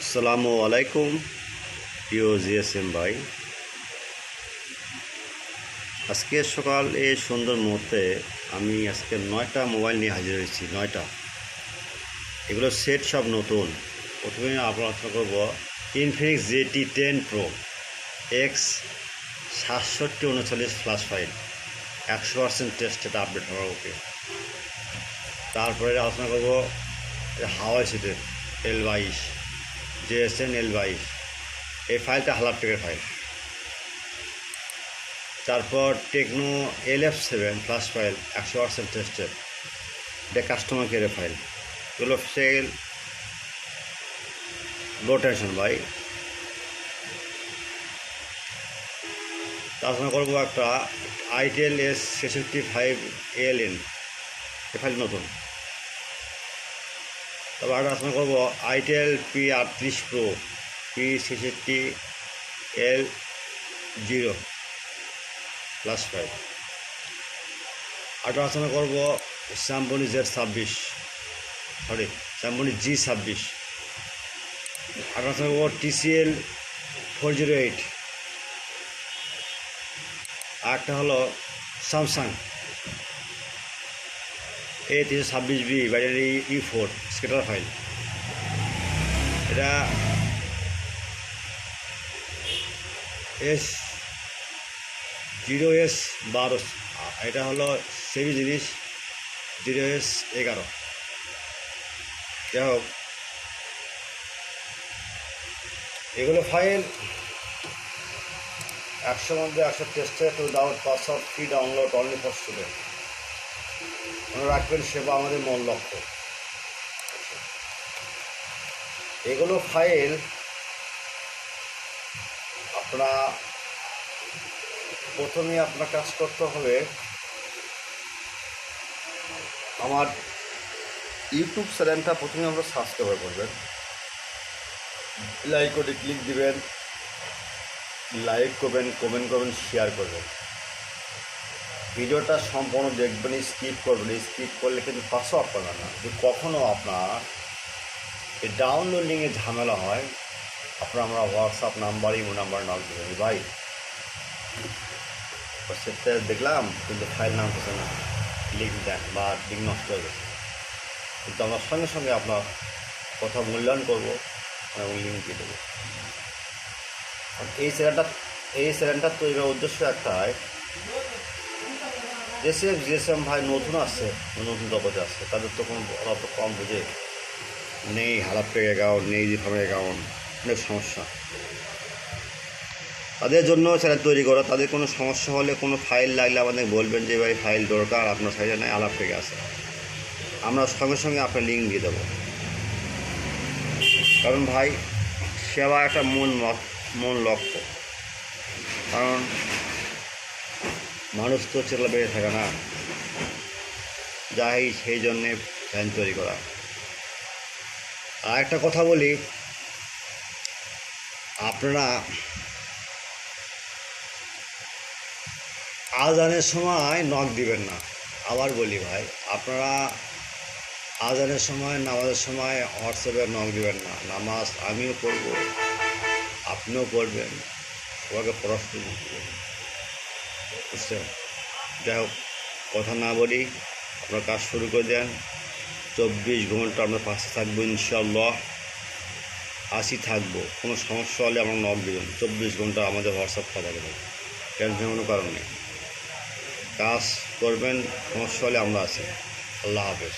আসসালামু আলাইকুম প্রিয় জিএসএম ভাই। আজকে সকাল এই সুন্দর মুহূর্তে আমি আজকে 9টা মোবাইল নিয়ে হাজির হয়েছি। 9টা, এগুলো সেট সব নতুন। প্রথমে আলোচনা করব Infinix GT10 Pro X 6739 flash file 100% tested, update হওয়া ওকে। তারপরে আলোচনা করব হাওয়াই সিটের L22 JSN L22, এই ফাইলটা হালাপটেকের ফাইল। তারপর Tecno LF7 flash file 100% tested, এটা কাস্টমার কেয়ারের ফাইল। এগুলো সেল লো টেনশন ভাই। তাছাড়া করবো একটা আইটেল S65ALN, এ ফাইল নতুন। তারপর আর আলোচনা করবো itel P38 Pro P66L0 flash file. আর আলোচনা করবো স্যামসং G26। আর আলোচনা করবো TCL 408। আর একটা হলো Samsung A326B battery E4 স্কেটার file. এটা S0S12, এটা হলো সেভি জিনিস 0S11। যাই হোক, এগুলো ফাইল 100 মধ্যে 100 tested without password, free download, only for student. মনে রাখবেন, সেবা আমাদের মূল লক্ষ্য। এগুলো ফাইল আপনারা প্রথমে আপনার কাজ করতে হবে, আমার ইউটিউব চ্যানেলটা প্রথমে আমরা সাবস্ক্রাইব করবেন, লাইক করে ক্লিক দিবেন, লাইক করবেন, কমেন্ট করবেন, শেয়ার করবেন। ভিডিওটা সম্পূর্ণ দেখবেন, স্কিপ করবেন। স্কিপ করলে কিন্তু পাসওয়ার্ড পাবেন না। যদি কখনও আপনার এই ডাউনলোডিংয়ে ঝামেলা হয়, আপনারা আমরা WhatsApp number, imo number knock দেবেন। ভাই সেটা দেখলাম কিন্তু ফাইল নামতেছে না, লিঙ্ক দেন বা লিঙ্ক নষ্ট হয়ে গেছে, কিন্তু আমরা সঙ্গে সঙ্গে আপনার কথা মূল্যায়ন করবো এবং লিঙ্ক দিয়ে দেবো। আর এই চ্যানেলটা তৈরির উদ্দেশ্য একটাই, যেসব ভাই নতুন আসছে, নতুন জগতে আসছে, তাদের তো কোনো অত কম বুঝে নেই, হালাপটেক অ্যাকাউন্ট নেই, যেভাবে অ্যাকাউন্ট, অনেক সমস্যা। তাদের জন্য চ্যানেল তৈরি করা। তাদের কোনো সমস্যা হলে, কোনো ফাইল লাগলে আমাদের বলবেন যে ভাই ফাইল দরকার, আপনার সাইডে নেই, হালাপটেকে আছে, আমরা সঙ্গে সঙ্গে আপনার লিঙ্ক দিয়ে দেবো। কারণ ভাই, সেবা একটা মূল লক্ষ্য। কারণ মানুষ তো চেতলা বেড়ে থাকে না, যাই সেই জন্যে চ্যানেল তৈরি করা। আর একটা কথা বলি, আপনারা আজানের সময় নক দিবেন না। আবার বলি ভাই, আপনারা আজানের সময়, নামাজের সময় হোয়াটসঅ্যাপে নক দিবেন না। নামাজ আমিও পড়ব, আপনিও পড়বেন, সবাইকে পড়াশোনা করবেন, বুঝছেন? যাই হোক, কথা না বলি, আপনার কাজ শুরু করে দেন। 24 ঘন্টা আমরা পাশে থাকবো, ইনশাআল্লাহ থাকবো। কোনো সমস্যা হলে আমরা নক দেবেন। 24 ঘন্টা আমাদের হোয়াটসঅ্যাপ খোলা থাকবে, টেনশন কোনো কারণ নেই। কাজ করবেন, সমস্যা হলে আমরা আছি। আল্লাহ হাফেজ।